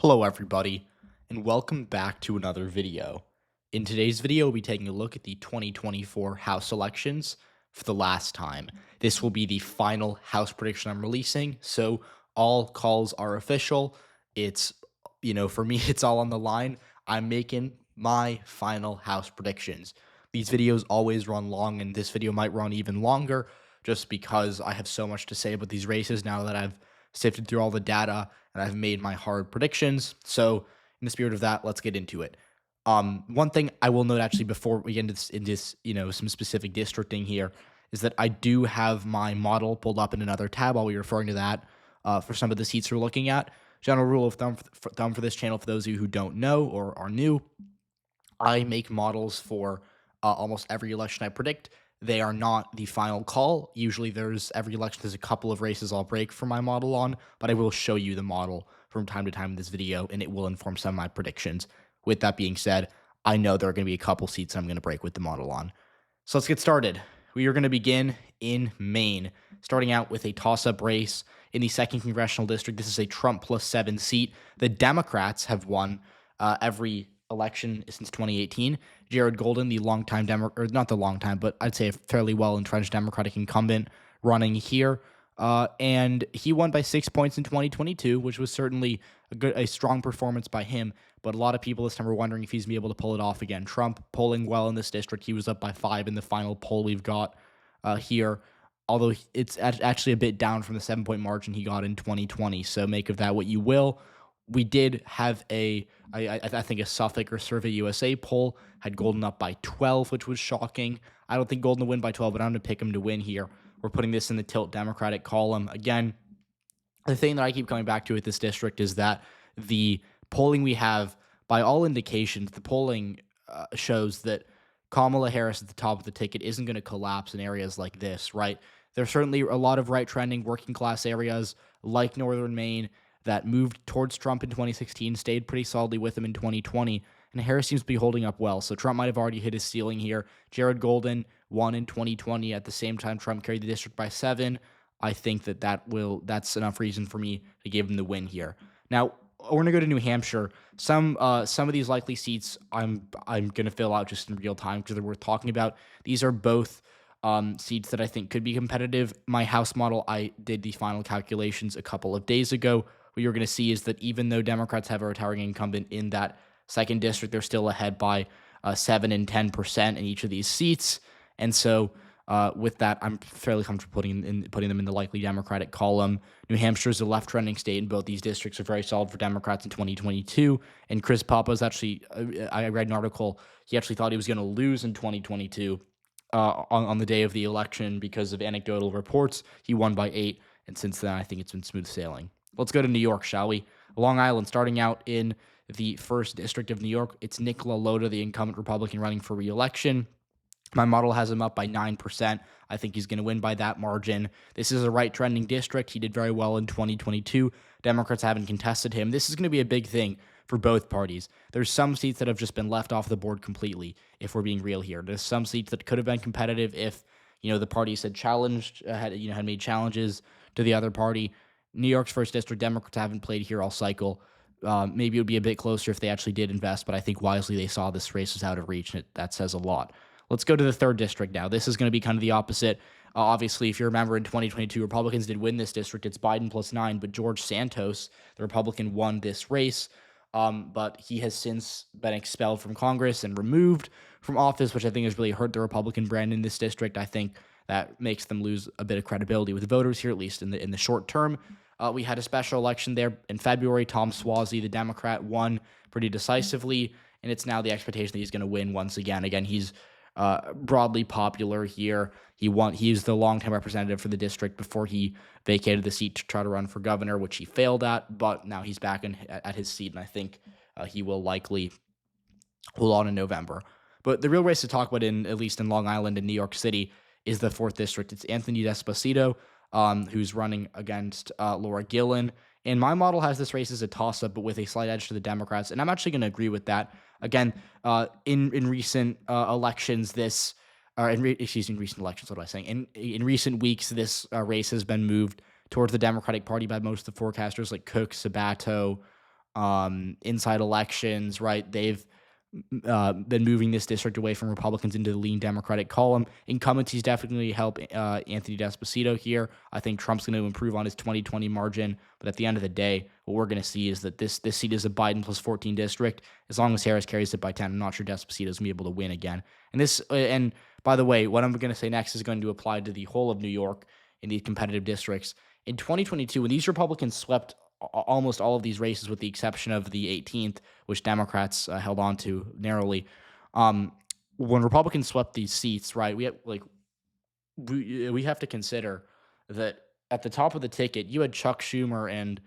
Hello everybody, and welcome back to another video. In today's video, we'll be taking a look at the 2024 House elections for the last time. This will be the final House prediction I'm releasing, so all calls are official. It's, for me, it's all on the line. I'm making my final House predictions. These videos always run long, and this video might run even longer just because I have so much to say about these races now that I've sifted through all the data and I've made my hard predictions. So, in the spirit of that, let's get into it. One thing I will note actually before we get into this, some specific districting here is that I do have my model pulled up in another tab. I'll be referring to that for some of the seats we're looking at. General rule of thumb for this channel, for those of you who don't know or are new, I make models for almost every election I predict. They are not the final call. Usually every election, there's a couple of races I'll break for my model on, but I will show you the model from time to time in this video, and it will inform some of my predictions. With that being said, I know there are going to be a couple seats I'm going to break with the model on. So let's get started. We are going to begin in Maine, starting out with a toss-up race in the 2nd Congressional District. This is a Trump +7 seat. The Democrats have won every election since 2018. Jared Golden, the longtime not the long time, but I'd say a fairly well-entrenched Democratic incumbent running here. And he won by 6 points in 2022, which was certainly a strong performance by him. But a lot of people this time were wondering if he's going to be able to pull it off again. Trump polling well in this district. He was up by 5 in the final poll we've got here, although it's actually a bit down from the 7-point margin he got in 2020. So make of that what you will. We did have I think a Suffolk or Survey USA poll had Golden up by 12, which was shocking. I don't think Golden will win by 12, but I'm going to pick him to win here. We're putting this in the tilt Democratic column. Again, the thing that I keep coming back to with this district is that the polling we have, by all indications, the polling shows that Kamala Harris at the top of the ticket isn't going to collapse in areas like this, right? There's certainly a lot of right-trending working class areas like northern Maine that moved towards Trump in 2016, stayed pretty solidly with him in 2020, and Harris seems to be holding up well. So Trump might have already hit his ceiling here. Jared Golden won in 2020 at the same time Trump carried the district by 7. I think that's enough reason for me to give him the win here. Now, we're going to go to New Hampshire. Some of these likely seats I'm going to fill out just in real time because they're worth talking about. These are both seats that I think could be competitive. My House model, I did the final calculations a couple of days ago. What you're going to see is that even though Democrats have a retiring incumbent in that 2nd district, they're still ahead by 7 and 10% in each of these seats. And so with that, I'm fairly comfortable putting them in the likely Democratic column. New Hampshire is a left-trending state, and both these districts are very solid for Democrats in 2022. And Chris Papa's actually, I read an article, he actually thought he was going to lose in 2022 on the day of the election because of anecdotal reports. He won by 8, and since then, I think it's been smooth sailing. Let's go to New York, shall we? Long Island, starting out in the 1st District of New York, it's Nick LaLota, the incumbent Republican running for re-election. My model has him up by 9%. I think he's going to win by that margin. This is a right-trending district. He did very well in 2022. Democrats haven't contested him. This is going to be a big thing for both parties. There's some seats that have just been left off the board completely, if we're being real here. There's some seats that could have been competitive if, the parties had had made challenges to the other party. New York's 1st District, Democrats haven't played here all cycle. Maybe it would be a bit closer if they actually did invest, but I think wisely they saw this race was out of reach, and that says a lot. Let's go to the 3rd District now. This is going to be kind of the opposite. Obviously, if you remember in 2022, Republicans did win this district. It's Biden +9, but George Santos, the Republican, won this race. But he has since been expelled from Congress and removed from office, which I think has really hurt the Republican brand in this district. I think that makes them lose a bit of credibility with voters here, at least in the short term. We had a special election there in February. Tom Suozzi, the Democrat, won pretty decisively, and it's now the expectation that he's going to win once again. Again, he's broadly popular here. He's the longtime representative for the district before he vacated the seat to try to run for governor, which he failed at, but now he's back at his seat, and I think he will likely hold on in November. But the real race to talk about, at least in Long Island and New York City, is the 4th District. It's Anthony D'Esposito, who's running against Laura Gillen. And my model has this race as a toss-up, but with a slight edge to the Democrats. And I'm actually going to agree with that. Again, in recent elections, recent elections, what am I saying? In recent weeks, this race has been moved towards the Democratic Party by most of the forecasters like Cook, Sabato, inside elections, right? They've been moving this district away from Republicans into the lean Democratic column. Incumbencies definitely help Anthony Despacito here. I think Trump's going to improve on his 2020 margin, but at the end of the day, what we're going to see is that this seat is a Biden plus 14 district. As long as Harris carries it by 10, I'm not sure Despacito's going to be able to win again. And by the way, what I'm going to say next is going to apply to the whole of New York in these competitive districts. In 2022, when these Republicans swept almost all of these races, with the exception of the 18th, which Democrats held on to narrowly. When Republicans swept these seats, right, we have to consider that at the top of the ticket, you had Chuck Schumer and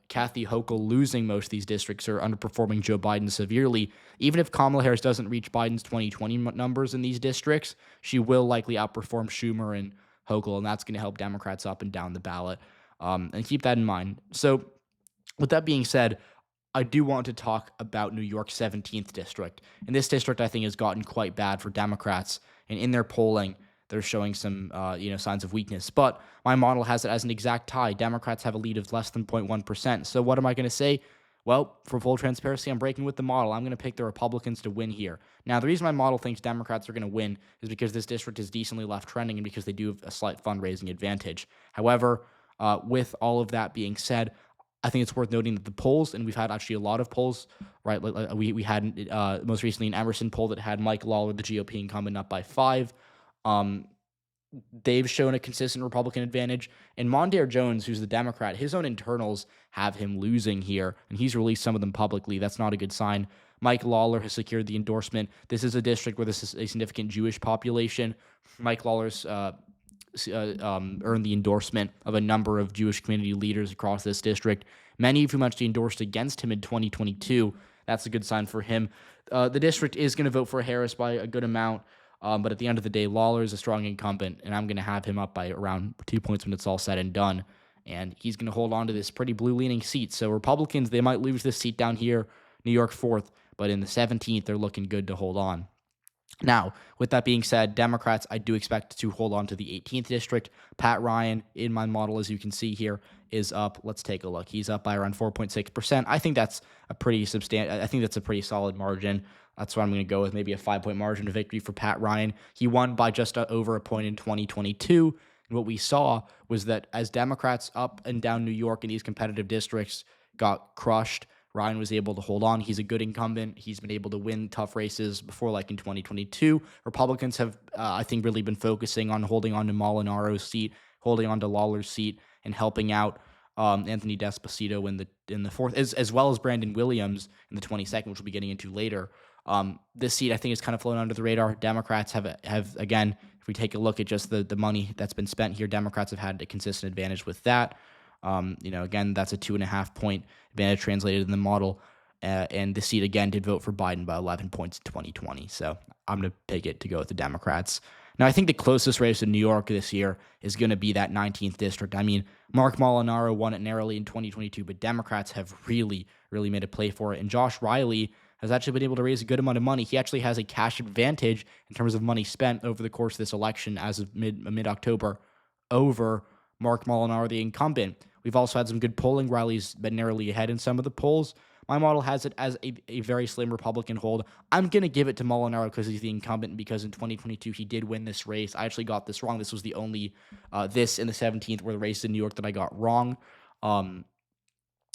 Kathy Hochul losing most of these districts or underperforming Joe Biden severely. Even if Kamala Harris doesn't reach Biden's 2020 numbers in these districts, she will likely outperform Schumer and Hochul, and that's going to help Democrats up and down the ballot. And keep that in mind. So with that being said, I do want to talk about New York's 17th district. And this district, I think, has gotten quite bad for Democrats. And in their polling, they're showing some signs of weakness. But my model has it as an exact tie. Democrats have a lead of less than 0.1%. So what am I going to say? Well, for full transparency, I'm breaking with the model. I'm going to pick the Republicans to win here. Now, the reason my model thinks Democrats are going to win is because this district is decently left trending and because they do have a slight fundraising advantage. However, with all of that being said, I think it's worth noting that the polls, and we've had actually a lot of polls, right? We had most recently an Emerson poll that had Mike Lawler, the GOP incumbent, up by 5. They've shown a consistent Republican advantage. And Mondaire Jones, who's the Democrat, his own internals have him losing here, and he's released some of them publicly. That's not a good sign. Mike Lawler has secured the endorsement. This is a district where this is a significant Jewish population. Mike Lawler's earned the endorsement of a number of Jewish community leaders across this district, many of whom actually endorsed against him in 2022. That's a good sign for him. The district is going to vote for Harris by a good amount, but at the end of the day, Lawler is a strong incumbent, and I'm going to have him up by around 2 points when it's all said and done, and he's going to hold on to this pretty blue-leaning seat. So Republicans, they might lose this seat down here, New York 4th, but in the 17th, they're looking good to hold on. Now, with that being said, Democrats, I do expect to hold on to the 18th district. Pat Ryan, in my model, as you can see here, is up. Let's take a look. He's up by around 4.6%. I think that's a pretty solid margin. That's what I'm going to go with, maybe a 5-point margin of victory for Pat Ryan. He won by just over a point in 2022. And what we saw was that as Democrats up and down New York in these competitive districts got crushed, Ryan was able to hold on. He's a good incumbent. He's been able to win tough races before, like in 2022. Republicans have, I think, really been focusing on holding on to Molinaro's seat, holding on to Lawler's seat, and helping out Anthony Despacito in the 4th, as well as Brandon Williams in the 22nd, which we'll be getting into later. This seat, I think, is kind of flown under the radar. Democrats have again, if we take a look at just the money that's been spent here, Democrats have had a consistent advantage with that. Again, that's a 2.5 point advantage translated in the model. And the seat, again, did vote for Biden by 11 points in 2020. So I'm going to pick it to go with the Democrats. Now, I think the closest race in New York this year is going to be that 19th district. I mean, Mark Molinaro won it narrowly in 2022, but Democrats have really, really made a play for it. And Josh Riley has actually been able to raise a good amount of money. He actually has a cash advantage in terms of money spent over the course of this election as of mid-October over Mark Molinaro, the incumbent. We've also had some good polling. Riley's been narrowly ahead in some of the polls. My model has it as a very slim Republican hold. I'm going to give it to Molinaro because he's the incumbent, because in 2022 he did win this race. I actually got this wrong. This was the only, this and the 17th were the races in New York that I got wrong.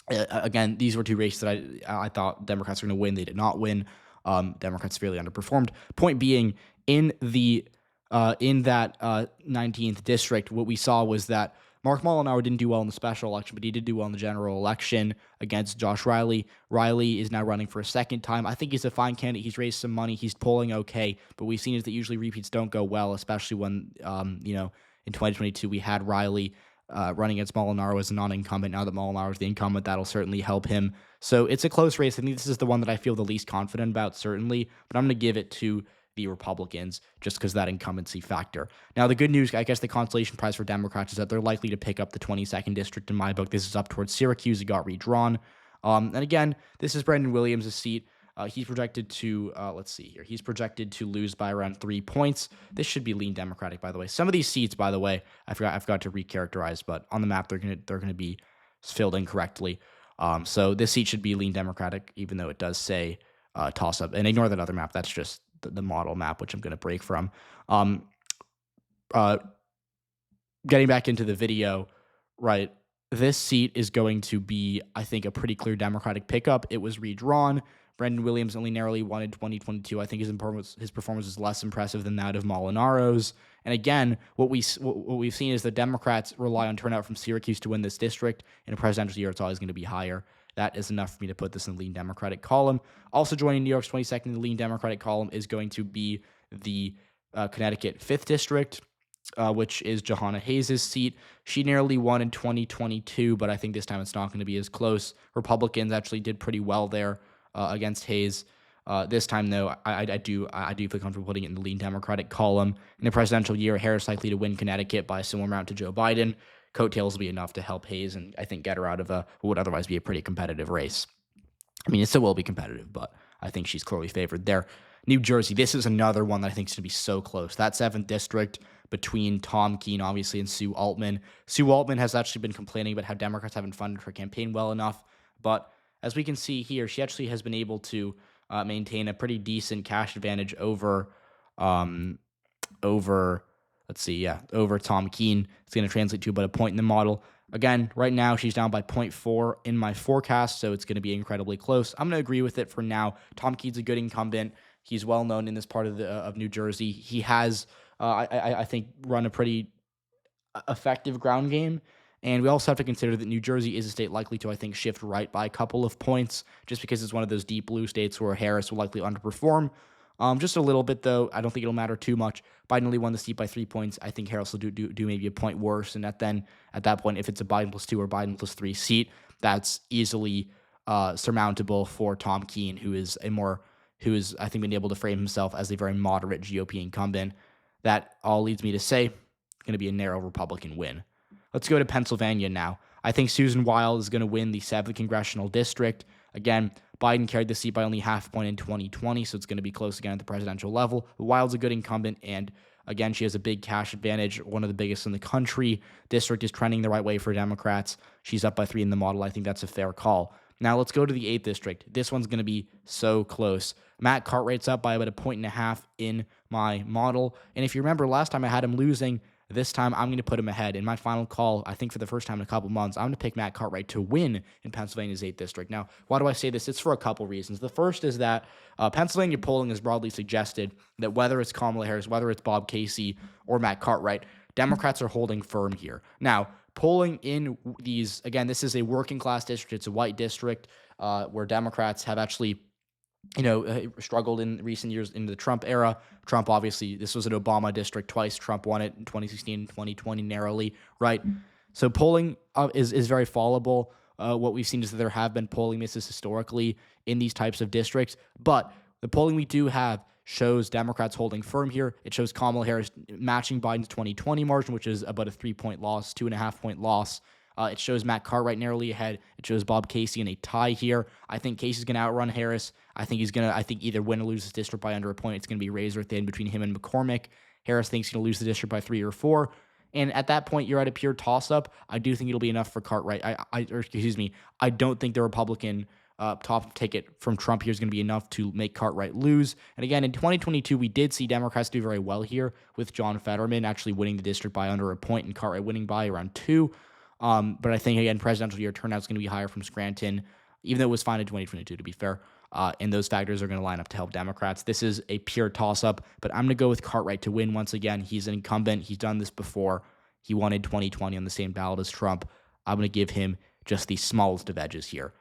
Again, these were two races that I thought Democrats were going to win. They did not win. Democrats severely underperformed. Point being, in that 19th district, what we saw was that Mark Molinaro didn't do well in the special election, but he did do well in the general election against Josh Riley. Riley is now running for a second time. I think he's a fine candidate. He's raised some money. He's polling okay, but we've seen is that usually repeats don't go well, especially when, in 2022 we had Riley running against Molinaro as a non-incumbent. Now that Molinaro is the incumbent, that'll certainly help him. So it's a close race. I think this is the one that I feel the least confident about, certainly, but I'm going to give it to the Republicans just because of that incumbency factor. Now, the good news, I guess the consolation prize for Democrats is that they're likely to pick up the 22nd district in my book. This is up towards Syracuse. It got redrawn. And again, this is Brandon Williams' seat. He's projected to, he's projected to lose by around 3 points. This should be lean Democratic, by the way. Some of these seats, by the way, I forgot to recharacterize, but on the map, they're going to be filled incorrectly. So this seat should be lean Democratic, even though it does say toss-up. And ignore that other map. That's just the model map, which I'm going to break from. Getting back into the video, right, this seat is going to be, I think, a pretty clear Democratic pickup. It was redrawn. Brendan Williams only narrowly won in 2022. I think his performance is less impressive than that of Molinaro's. And again, what we've seen is the Democrats rely on turnout from Syracuse to win this district. In a presidential year, it's always going to be higher. That is enough for me to put this in the lean Democratic column. Also joining New York's 22nd in the lean Democratic column is going to be the Connecticut 5th district, which is Jahana Hayes' seat. She nearly won in 2022, but I think this time it's not going to be as close. Republicans actually did pretty well there against Hayes. This time, though, I do feel comfortable putting it in the lean Democratic column. In the presidential year, Harris likely to win Connecticut by a similar amount to Joe Biden. Coattails will be enough to help Hayes and I think get her out of what would otherwise be a pretty competitive race. I mean, it still will be competitive, but I think she's clearly favored there. New Jersey, this is another one that I think is going to be so close. That 7th district between Tom Keene, obviously, and Sue Altman. Sue Altman has actually been complaining about how Democrats haven't funded her campaign well enough, but as we can see here, she actually has been able to maintain a pretty decent cash advantage over Tom Keene. It's going to translate to about a point in the model. Again, right now she's down by 0.4 in my forecast, so it's going to be incredibly close. I'm going to agree with it for now. Tom Keene's a good incumbent. He's well known in this part of New Jersey. He has, I think, run a pretty effective ground game. And we also have to consider that New Jersey is a state likely to, I think, shift right by a couple of points, just because it's one of those deep blue states where Harris will likely underperform. Just a little bit, though. I don't think it'll matter too much. Biden only won the seat by 3 points. I think Harris will do maybe a point worse. And at that point, if it's a Biden +2 or Biden +3 seat, that's easily surmountable for Tom Keene, who is I think been able to frame himself as a very moderate GOP incumbent. That all leads me to say it's going to be a narrow Republican win. Let's go to Pennsylvania now. I think Susan Wild is going to win the 7th congressional district. Again, Biden carried the seat by only half a point in 2020, so it's going to be close again at the presidential level. But Wild's a good incumbent, and again, she has a big cash advantage, one of the biggest in the country. District is trending the right way for Democrats. She's up by 3 in the model. I think that's a fair call. Now let's go to the 8th district. This one's going to be so close. Matt Cartwright's up by about a 1.5 in my model. And if you remember, last time I had him losing. This time, I'm going to put him ahead. In my final call, I think for the first time in a couple months, I'm going to pick Matt Cartwright to win in Pennsylvania's 8th district. Now, why do I say this? It's for a couple reasons. The first is that Pennsylvania polling has broadly suggested that whether it's Kamala Harris, whether it's Bob Casey, or Matt Cartwright, Democrats are holding firm here. Now, polling in these, again, this is a working class district. It's a white district where Democrats have actually struggled in recent years in the Trump era. Trump, obviously, this was an Obama district twice. Trump won it in 2016 and 2020 narrowly, right? So polling is very fallible. What we've seen is that there have been polling misses historically in these types of districts, but the polling we do have shows Democrats holding firm here. It shows Kamala Harris matching Biden's 2020 margin, which is about a 3-point loss, 2.5-point loss. It shows Matt Cartwright narrowly ahead. It shows Bob Casey in a tie here. I think Casey's going to outrun Harris. I think either win or lose this district by under a point. It's going to be razor thin between him and McCormick. Harris thinks he's going to lose the district by 3 or 4. And at that point, you're at a pure toss-up. I do think it'll be enough for Cartwright. I don't think the Republican top ticket from Trump here is going to be enough to make Cartwright lose. And again, in 2022, we did see Democrats do very well here with John Fetterman actually winning the district by under a point and Cartwright winning by around 2. But I think, again, presidential year turnout is going to be higher from Scranton, even though it was fine in 2022, to be fair. And those factors are going to line up to help Democrats. This is a pure toss-up, but I'm going to go with Cartwright to win once again. He's an incumbent. He's done this before. He won in 2020 on the same ballot as Trump. I'm going to give him just the smallest of edges here.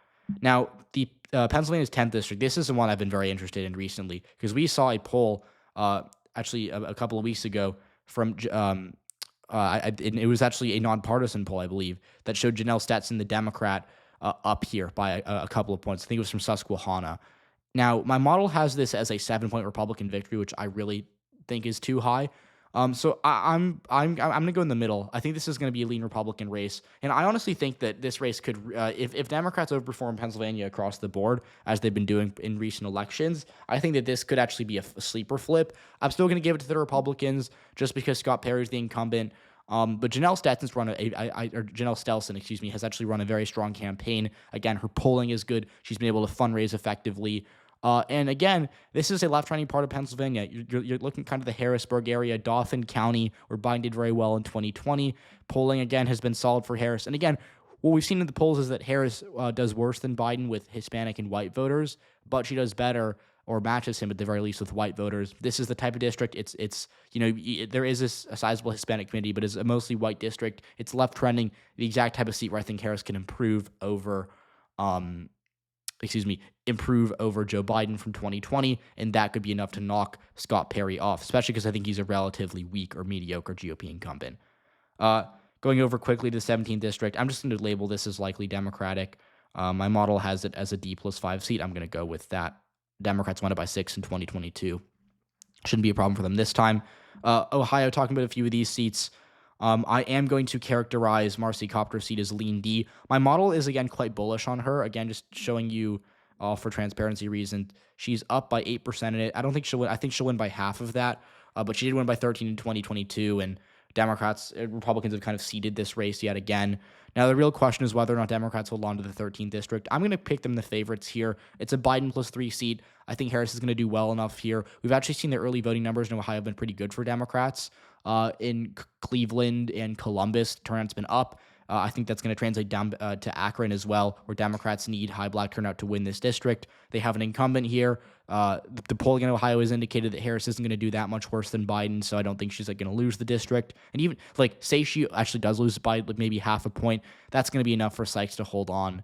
Now, the Pennsylvania's 10th district, this is the one I've been very interested in recently because we saw a poll actually a couple of weeks ago from it was actually a nonpartisan poll, I believe, that showed Janelle Stetson, the Democrat, up here by a couple of points. I think it was from Susquehanna. Now, my model has this as a 7-point Republican victory, which I really think is too high. So I'm going to go in the middle. I think this is going to be a lean Republican race, and I honestly think that this race could, if Democrats overperform Pennsylvania across the board as they've been doing in recent elections, I think that this could actually be a sleeper flip. I'm still going to give it to the Republicans just because Scott Perry's the incumbent. But Janelle Stetson's run or Janelle Stelson, excuse me, has actually run a very strong campaign. Again, her polling is good. She's been able to fundraise effectively. And again, this is a left-trending part of Pennsylvania. You're looking kind of the Harrisburg area, Dauphin County, where Biden did very well in 2020. Polling, again, has been solid for Harris. And again, what we've seen in the polls is that Harris does worse than Biden with Hispanic and white voters, but she does better or matches him at the very least with white voters. This is the type of district. It's there is a sizable Hispanic community, but it's a mostly white district. It's left trending, the exact type of seat where I think Harris can improve over Joe Biden from 2020, and that could be enough to knock Scott Perry off, especially because I think he's a relatively weak or mediocre GOP incumbent. Going over quickly to the 17th district, I'm just going to label this as likely Democratic. My model has it as a D+5 seat. I'm going to go with that. Democrats won it by 6 in 2022. Shouldn't be a problem for them this time. Ohio, talking about a few of these seats. I am going to characterize Marcy Copter's seat as lean D. My model is, again, quite bullish on her. Again, just showing you for transparency reasons. She's up by 8% in it. I don't think she'll win. I think she'll win by half of that. But she did win by 13 in 2022, and Republicans have kind of ceded this race yet again. Now, the real question is whether or not Democrats hold on to the 13th district. I'm going to pick them the favorites here. It's a Biden +3 seat. I think Harris is going to do well enough here. We've actually seen the early voting numbers in Ohio have been pretty good for Democrats. In Cleveland and Columbus, turnout's been up. I think that's going to translate down to Akron as well, where Democrats need high black turnout to win this district. They have an incumbent here. The polling in Ohio has indicated that Harris isn't going to do that much worse than Biden, so I don't think she's going to lose the district. And even say she actually does lose by maybe half a point, that's going to be enough for Sykes to hold on,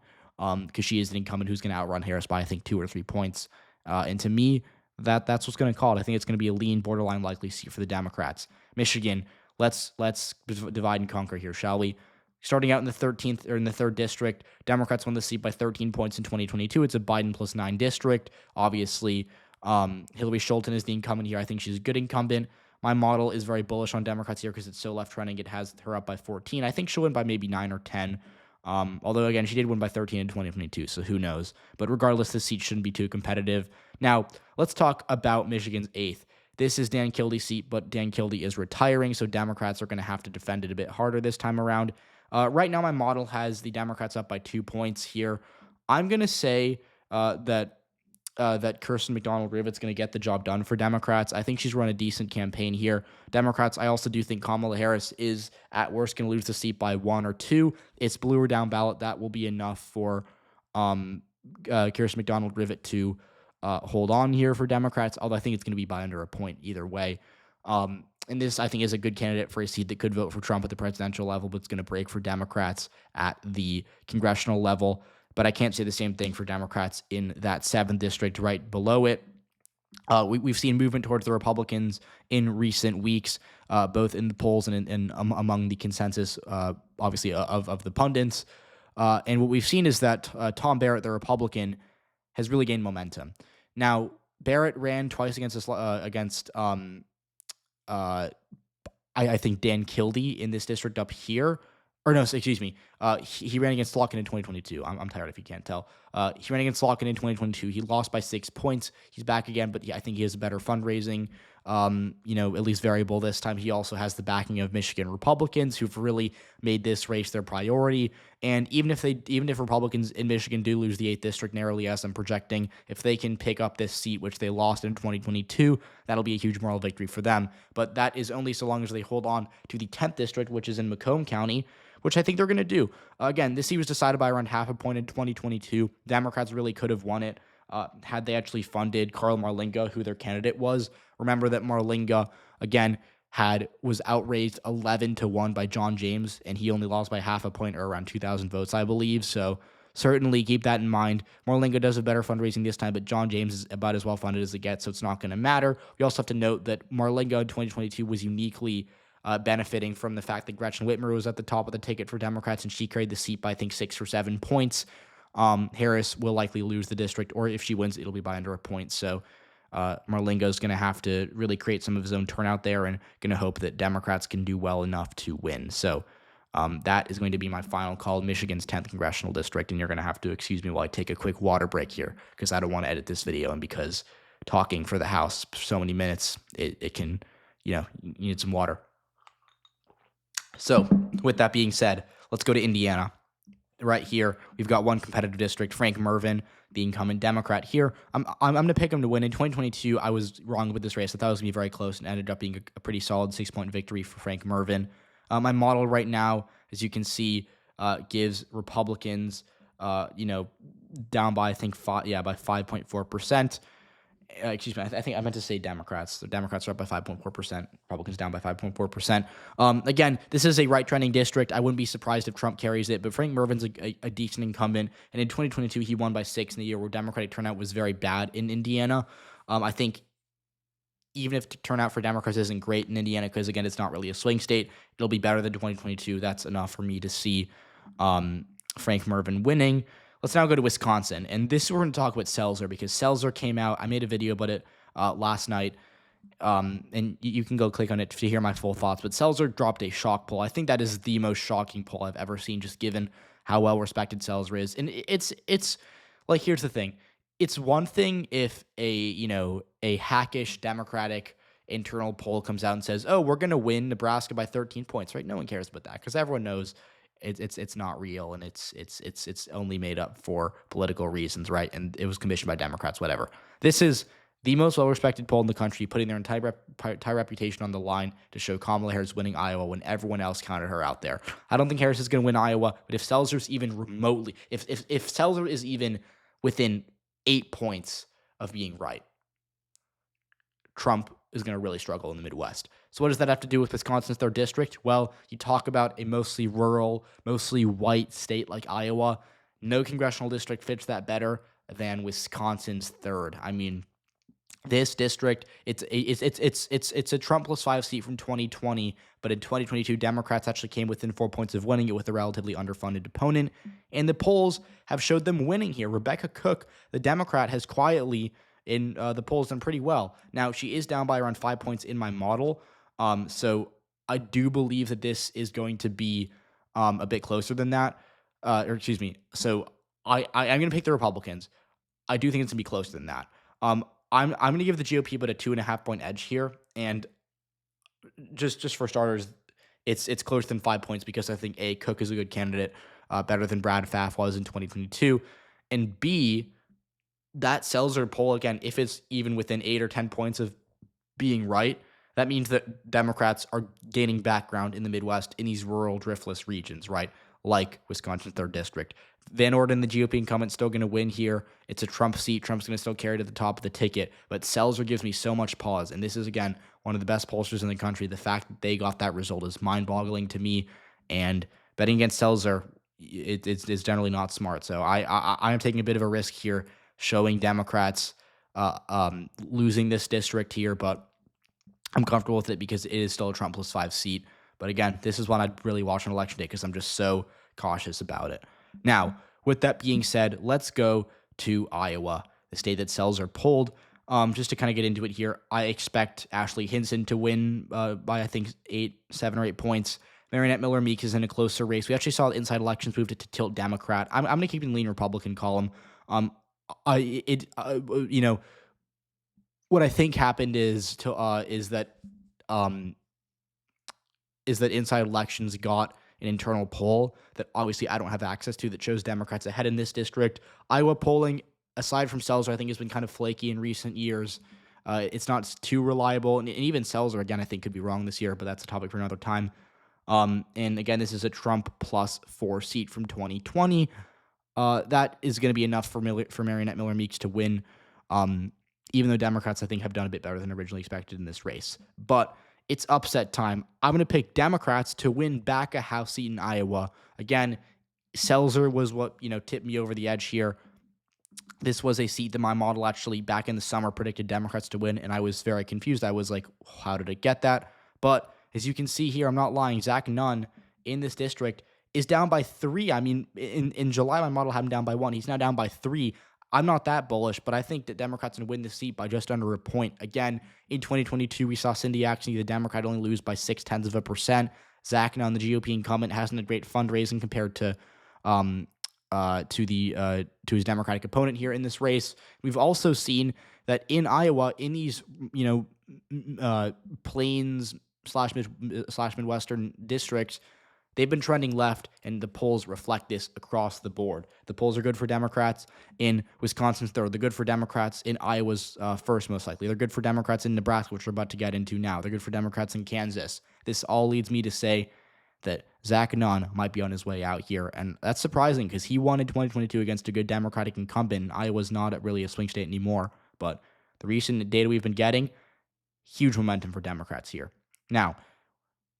because she is an incumbent who's going to outrun Harris by I think 2 or 3 points. And to me, that's what's going to call it. I think it's going to be a lean, borderline likely seat for the Democrats. Michigan, let's divide and conquer here, shall we? Starting out in the 13th or in the 3rd district, Democrats won the seat by 13 points in 2022. It's a Biden +9 district. Obviously, Hillary Scholten is the incumbent here. I think she's a good incumbent. My model is very bullish on Democrats here because it's so left-trending. It has her up by 14. I think she'll win by maybe 9 or 10. Although, again, she did win by 13 in 2022, so who knows. But regardless, this seat shouldn't be too competitive. Now, let's talk about Michigan's 8th. This is Dan Kilde's seat, but Dan Kilde is retiring, so Democrats are going to have to defend it a bit harder this time around. Right now, my model has the Democrats up by 2 points here. I'm going to say that Kirsten McDonald-Rivet's going to get the job done for Democrats. I think she's run a decent campaign here. Democrats, I also do think Kamala Harris is, at worst, going to lose the seat by 1 or 2. It's blue or down ballot. That will be enough for Kirsten McDonald-Rivet to hold on here for Democrats, although I think it's going to be by under a point either way. And this, I think, is a good candidate for a seat that could vote for Trump at the presidential level, but it's going to break for Democrats at the congressional level. But I can't say the same thing for Democrats in that 7th district right below it. We've seen movement towards the Republicans in recent weeks, both in the polls and among the consensus, obviously, of the pundits. And what we've seen is that Tom Barrett, the Republican, has really gained momentum. Now, Barrett ran twice against I think Dan Kilde in this district up here. Or no, excuse me. He ran against Slotkin in 2022. I'm tired if you can't tell. He ran against Slotkin in 2022. He lost by 6 points. He's back again, but I think he has a better fundraising, at least variable this time. He also has the backing of Michigan Republicans who've really made this race their priority. And even if Republicans in Michigan do lose the 8th district narrowly, as I'm projecting, if they can pick up this seat, which they lost in 2022, that'll be a huge moral victory for them. But that is only so long as they hold on to the 10th district, which is in Macomb County, which I think they're going to do. Again, this seat was decided by around half a point in 2022. Democrats really could have won it had they actually funded Carl Marlinga, who their candidate was. Remember that Marlinga, again, was outraised 11-1 by John James, and he only lost by half a point or around 2,000 votes, I believe. So certainly keep that in mind. Marlinga does have better fundraising this time, but John James is about as well funded as it gets, so it's not going to matter. We also have to note that Marlinga in 2022 was uniquely benefiting from the fact that Gretchen Whitmer was at the top of the ticket for Democrats, and she carried the seat by, I think, 6 or 7 points. Harris will likely lose the district, or if she wins, it'll be by under a point. So Marlinga is going to have to really create some of his own turnout there and going to hope that Democrats can do well enough to win. So that is going to be my final call, Michigan's 10th congressional district, and you're going to have to excuse me while I take a quick water break here because I don't want to edit this video, and because talking for the House for so many minutes, it can, you need some water. So with that being said, let's go to Indiana. Right here, we've got one competitive district, Frank Mervyn, the incumbent Democrat here. I'm going to pick him to win. In 2022, I was wrong with this race. I thought it was going to be very close and ended up being a pretty solid 6-point victory for Frank Mervyn. My model right now, as you can see, gives Republicans, down by, I think, by 5.4%. Excuse me, I think I meant to say Democrats. The Democrats are up by 5.4%. Republicans down by 5.4%. Again, this is a right-trending district. I wouldn't be surprised if Trump carries it, but Frank Mervyn's a decent incumbent, and in 2022, he won by 6 in the year where Democratic turnout was very bad in Indiana. I think even if turnout for Democrats isn't great in Indiana, because, again, it's not really a swing state, it'll be better than 2022. That's enough for me to see Frank Mervyn winning. Let's now go to Wisconsin, and this we're going to talk about Seltzer, because Seltzer came out. I made a video about it last night, and you can go click on it to hear my full thoughts, but Seltzer dropped a shock poll. I think that is the most shocking poll I've ever seen, just given how well-respected Seltzer is, and it's like, here's the thing. It's one thing if a hackish Democratic internal poll comes out and says, oh, we're going to win Nebraska by 13 points, right? No one cares about that, because everyone knows it's not real, and it's only made up for political reasons, right? And it was commissioned by Democrats, whatever. This is the most well-respected poll in the country, putting their entire reputation on the line to show Kamala Harris winning Iowa when everyone else counted her out there. I don't think Harris is going to win Iowa, but if Seltzer's even remotely, if Seltzer is even within 8 points of being right, Trump is going to really struggle in the Midwest. So what does that have to do with Wisconsin's 3rd district? Well, you talk about a mostly rural, mostly white state like Iowa. No congressional district fits that better than Wisconsin's 3rd. I mean, this district, it's a Trump plus 5 seat from 2020, but in 2022, Democrats actually came within 4 points of winning it with a relatively underfunded opponent, and the polls have showed them winning here. Rebecca Cook, the Democrat, has quietly in the polls done pretty well. Now, she is down by around 5 points in my model, so I do believe that this is going to be a bit closer than that. So I'm going to pick the Republicans. I do think it's going to be closer than that. I'm going to give the GOP about a 2.5 point edge here, and just for starters, it's closer than 5 points because I think A, Cook is a good candidate, better than Brad Pfaff was in 2022, and B, that Seltzer poll, again, if it's even within 8 or 10 points of being right, that means that Democrats are gaining background in the Midwest in these rural, driftless regions, right? Like Wisconsin's 3rd district. Van Orden, the GOP incumbent, still going to win here. It's a Trump seat. Trump's going to still carry it at the top of the ticket. But Seltzer gives me so much pause. And this is, again, one of the best pollsters in the country. The fact that they got that result is mind-boggling to me. And betting against Seltzer, it's generally not smart. So I am taking a bit of a risk here, showing Democrats losing this district here. But I'm comfortable with it because it is still a Trump plus 5 seat. But again, this is one I'd really watch on election day because I'm just so cautious about it. Now, with that being said, let's go to Iowa, the state that Seltzer polled. Just to kind of get into it here, I expect Ashley Hinson to win by, I think, 7 or 8 points. Mariannette Miller-Meeks is in a closer race. We actually saw the inside elections move to tilt Democrat. I'm going to keep in lean Republican column. What I think happened is that inside elections got an internal poll that obviously I don't have access to that shows Democrats ahead in this district. Iowa polling, aside from Seltzer, I think has been kind of flaky in recent years. It's not too reliable, and even Seltzer, again, I think could be wrong this year, but that's a topic for another time. And again, this is a Trump plus 4 seat from 2020. That is going to be enough for Mariannette Miller-Meeks to win, even though Democrats, I think, have done a bit better than originally expected in this race. But it's upset time. I'm going to pick Democrats to win back a House seat in Iowa. Again, Seltzer was what tipped me over the edge here. This was a seat that my model actually back in the summer predicted Democrats to win, and I was very confused. I was like, how did it get that? But as you can see here, I'm not lying. Zach Nunn in this district is down by 3. I mean, in July, my model had him down by 1. He's now down by 3. I'm not that bullish, but I think that Democrats can win the seat by just under a point. Again, in 2022, we saw Cindy Axne, the Democrat, only lose by 0.6%. Zach Nunn, the GOP incumbent, hasn't a great fundraising compared to his Democratic opponent here in this race. We've also seen that in Iowa, in these plains, slash Midwestern districts, they've been trending left, and the polls reflect this across the board. The polls are good for Democrats in Wisconsin's third. They're good for Democrats in Iowa's first, most likely. They're good for Democrats in Nebraska, which we're about to get into now. They're good for Democrats in Kansas. This all leads me to say that Zach Anon might be on his way out here, and that's surprising because he won in 2022 against a good Democratic incumbent. Iowa's not really a swing state anymore, but the recent data we've been getting, huge momentum for Democrats here. Now,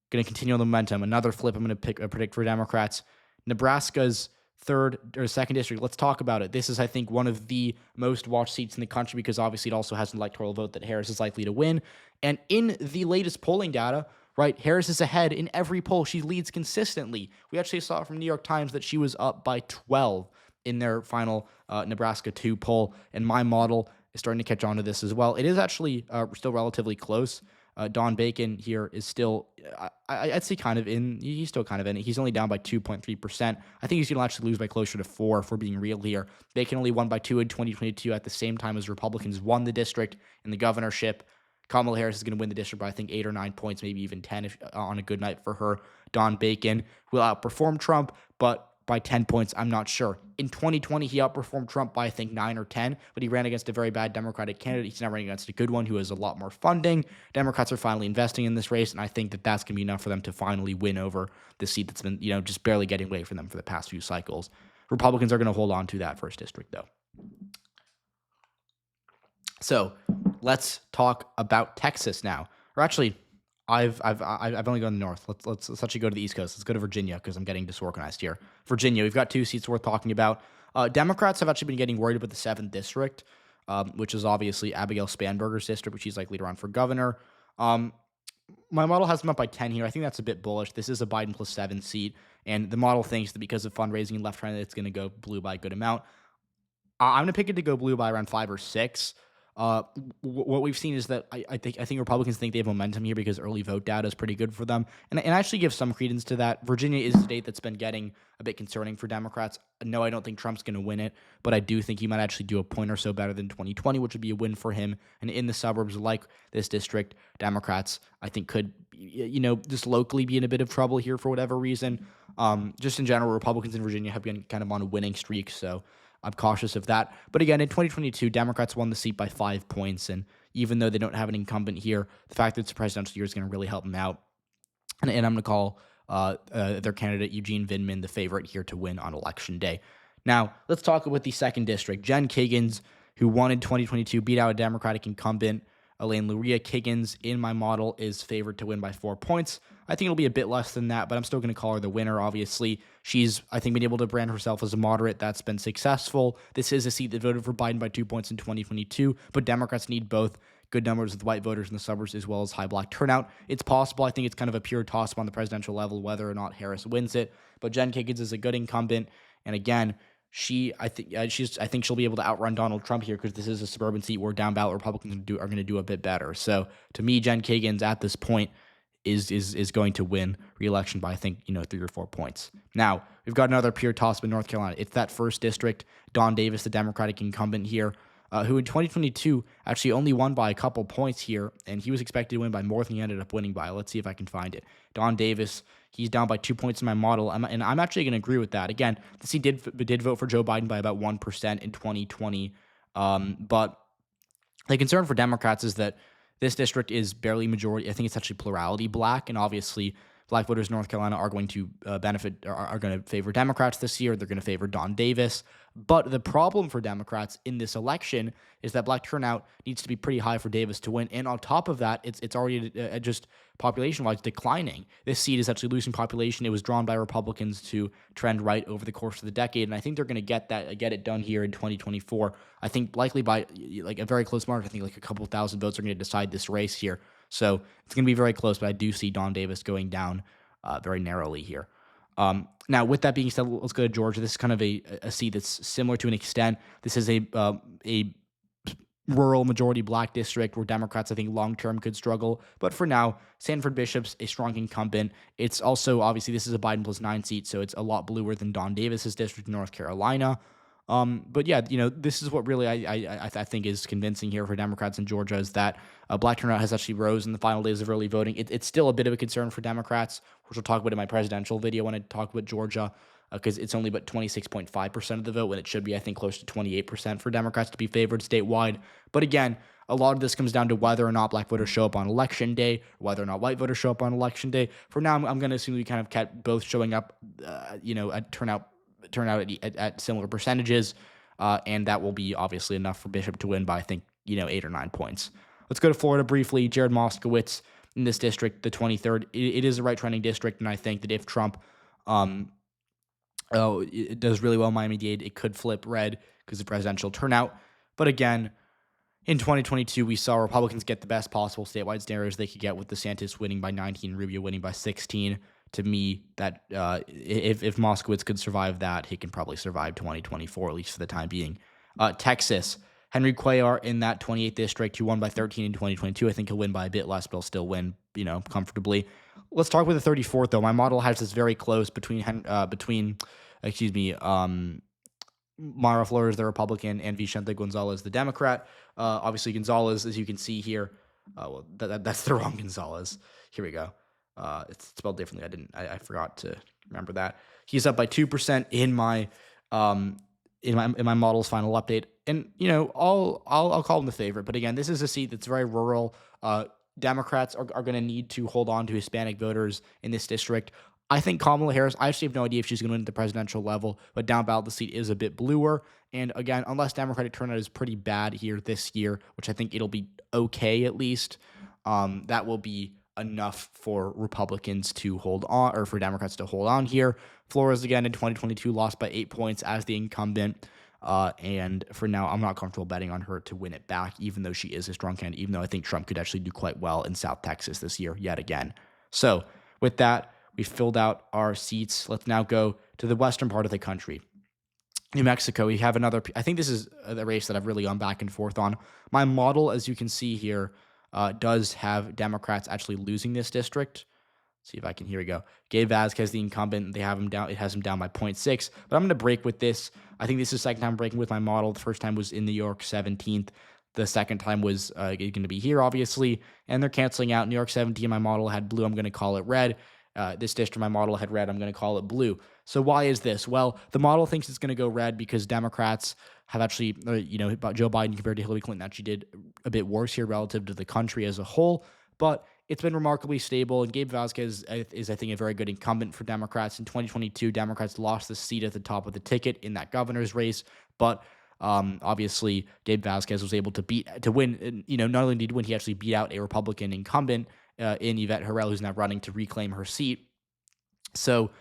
going to continue on the momentum. Another flip I'm going to predict for Democrats. Nebraska's third or second district. Let's talk about it. This is, I think, one of the most watched seats in the country because obviously it also has an electoral vote that Harris is likely to win. And in the latest polling data, right, Harris is ahead in every poll. She leads consistently. We actually saw from New York Times that she was up by 12 in their final Nebraska 2 poll. And my model is starting to catch on to this as well. It is actually still relatively close. Don Bacon here is still, I'd say kind of in. He's still kind of in it. He's only down by 2.3%. I think he's going to actually lose by closer to 4 if we're being real here. Bacon only won by 2 in 2022 at the same time as Republicans won the district in the governorship. Kamala Harris is going to win the district by, I think, 8 or 9 points, maybe even 10 if, on a good night for her. Don Bacon will outperform Trump, but by 10 points, I'm not sure. In 2020, he outperformed Trump by, I think, 9 or 10, but he ran against a very bad Democratic candidate. He's now running against a good one who has a lot more funding. Democrats are finally investing in this race, and I think that that's going to be enough for them to finally win over the seat that's been, just barely getting away from them for the past few cycles. Republicans are going to hold on to that first district, though. So let's talk about Texas now. Or actually, I've only gone north. Let's actually go to the East Coast. Let's go to Virginia because I'm getting disorganized here. Virginia, we've got 2 seats worth talking about. Democrats have actually been getting worried about the 7th district, which is obviously Abigail Spanberger's district, which she's likely to run for governor. My model has them up by 10 here. I think that's a bit bullish. This is a Biden plus 7 seat, and the model thinks that because of fundraising and left trend, it's going to go blue by a good amount. I'm going to pick it to go blue by around 5 or 6. What we've seen is that I think Republicans think they have momentum here because early vote data is pretty good for them, and I actually give some credence to that. Virginia is a state that's been getting a bit concerning for Democrats. No, I don't think Trump's going to win it, but I do think he might actually do a point or so better than 2020, which would be a win for him. And in the suburbs like this district, Democrats, I think, could, just locally be in a bit of trouble here for whatever reason. Just in general, Republicans in Virginia have been kind of on a winning streak, so I'm cautious of that. But again, in 2022, Democrats won the seat by 5 points. And even though they don't have an incumbent here, the fact that it's a presidential year is going to really help them out. And I'm going to call their candidate, Eugene Vindman, the favorite here to win on Election Day. Now, let's talk about the 2nd district. Jen Kiggans, who won in 2022, beat out a Democratic incumbent, Elaine Luria. Kiggans, in my model, is favored to win by 4 points. I think it'll be a bit less than that, but I'm still going to call her the winner, obviously. She's, I think, been able to brand herself as a moderate. That's been successful. This is a seat that voted for Biden by 2 points in 2022, but Democrats need both good numbers with white voters in the suburbs as well as high black turnout. It's possible. I think it's kind of a pure toss-up on the presidential level whether or not Harris wins it, but Jen Kiggans is a good incumbent, and again, I think she'll be able to outrun Donald Trump here because this is a suburban seat where down ballot Republicans are going to do a bit better. So to me, Jen Kiggans at this point is going to win re-election by, I think, 3 or 4 points. Now we've got another pure toss-up in North Carolina. It's that 1st district. Don Davis, the Democratic incumbent here, who in 2022 actually only won by a couple points here, and he was expected to win by more than he ended up winning by. Let's see if I can find it. Don Davis, he's down by 2 points in my model, and I'm actually going to agree with that. Again, he did vote for Joe Biden by about 1% in 2020, but the concern for Democrats is that this district is barely majority. I think it's actually plurality black, and obviously black voters in North Carolina are going to are going to favor Democrats this year. They're going to favor Don Davis. But the problem for Democrats in this election is that black turnout needs to be pretty high for Davis to win. And on top of that, it's already just population-wise declining. This seat is actually losing population. It was drawn by Republicans to trend right over the course of the decade, and I think they're going to get it done here in 2024. I think likely by like a very close margin. I think like a couple thousand votes are going to decide this race here. So it's going to be very close, but I do see Don Davis going down very narrowly here. Now, with that being said, let's go to Georgia. This is kind of a seat that's similar to an extent. This is a rural majority black district where Democrats, I think, long-term could struggle. But for now, Sanford Bishop's a strong incumbent. It's also, obviously, this is a Biden plus 9 seat, so it's a lot bluer than Don Davis's district in North Carolina. But yeah, this is what really I think is convincing here for Democrats in Georgia is that black turnout has actually rose in the final days of early voting. It's still a bit of a concern for Democrats, which we'll talk about in my presidential video when I talk about Georgia, because it's only about 26.5% of the vote when it should be, I think, close to 28% for Democrats to be favored statewide. But again, a lot of this comes down to whether or not black voters show up on election day, whether or not white voters show up on election day. For now, I'm going to assume we kind of kept both showing up, at turnout at similar percentages, and that will be obviously enough for Bishop to win by, I think, 8 or 9 points. Let's go to Florida briefly. Jared Moskowitz in this district, the 23rd. It is a right-trending district, and I think that if Trump it does really well Miami-Dade, it could flip red because of presidential turnout. But again, in 2022, we saw Republicans get the best possible statewide scenarios they could get, with DeSantis winning by 19, Rubio winning by 16. To me, that if Moskowitz could survive that, he can probably survive 2024, at least for the time being. Texas, Henry Cuellar in that 28th district, who won by 13 in 2022. I think he'll win by a bit less, but he'll still win, comfortably. Let's talk with the 34th, though. My model has this very close between Mara Flores, the Republican, and Vicente Gonzalez, the Democrat. Obviously, Gonzalez, as you can see here, that's the wrong Gonzalez. Here we go. It's spelled differently. I forgot to remember that. He's up by 2% in my model's final update, and I'll call him the favorite. But again, this is a seat that's very rural. Democrats are going to need to hold on to Hispanic voters in this district. I think Kamala Harris, I actually have no idea if she's going to win at the presidential level, but down ballot the seat is a bit bluer. And again, unless Democratic turnout is pretty bad here this year, which I think it'll be okay at least, that will be enough for Republicans to hold on, or for Democrats to hold on here. Flores, again, in 2022, lost by 8 points as the incumbent. And for now, I'm not comfortable betting on her to win it back, even though she is a strong candidate, even though I think Trump could actually do quite well in South Texas this year yet again. So with that, we filled out our seats. Let's now go to the western part of the country. New Mexico, we have another. I think this is the race that I've really gone back and forth on. My model, as you can see here, does have Democrats actually losing this district. See if I can. Here we go. Gabe Vasquez, the incumbent, they have him down. It has him down by 0.6. But I'm going to break with this. I think this is the second time breaking with my model. The first time was in New York 17th. The second time was going to be here, obviously. And they're canceling out. New York 17, my model had blue. I'm going to call it red. This district, my model had red. I'm going to call it blue. So why is this? Well, the model thinks it's going to go red because Democrats have actually, Joe Biden compared to Hillary Clinton actually did a bit worse here relative to the country as a whole. But it's been remarkably stable, and Gabe Vasquez is, I think, a very good incumbent for Democrats. In 2022, Democrats lost the seat at the top of the ticket in that governor's race, but obviously Gabe Vasquez was able to win. Not only did he win, he actually beat out a Republican incumbent in Yvette Herrell, who's now running to reclaim her seat. So,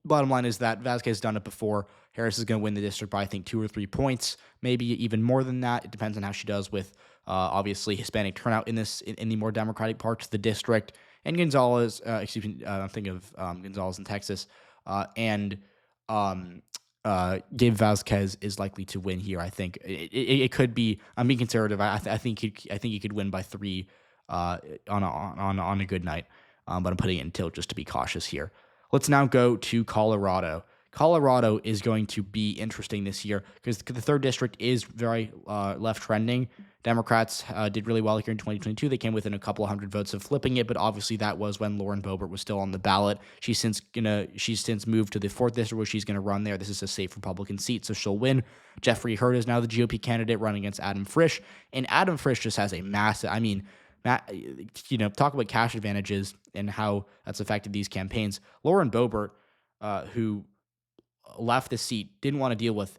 bottom line is that Vasquez has done it before. Harris is going to win the district by, I think, 2 or 3 points, maybe even more than that. It depends on how she does with, obviously, Hispanic turnout in the more Democratic parts of the district. And Gonzalez, I'm thinking of Gonzalez in Texas, and Gabe Vasquez is likely to win here. I think it could be. I'm being conservative. I think he could win by 3 on a good night. But I'm putting it in tilt just to be cautious here. Let's now go to Colorado. Colorado is going to be interesting this year because the 3rd district is very left trending. Democrats did really well here in 2022. They came within a couple of hundred votes of flipping it, but obviously that was when Lauren Boebert was still on the ballot. She's since moved to the 4th district where she's going to run there. This is a safe Republican seat, so she'll win. Jeffrey Hurd is now the GOP candidate running against Adam Frisch, and Adam Frisch just has a massive. Talk about cash advantages and how that's affected these campaigns. Lauren Boebert, who left the seat, didn't want to deal with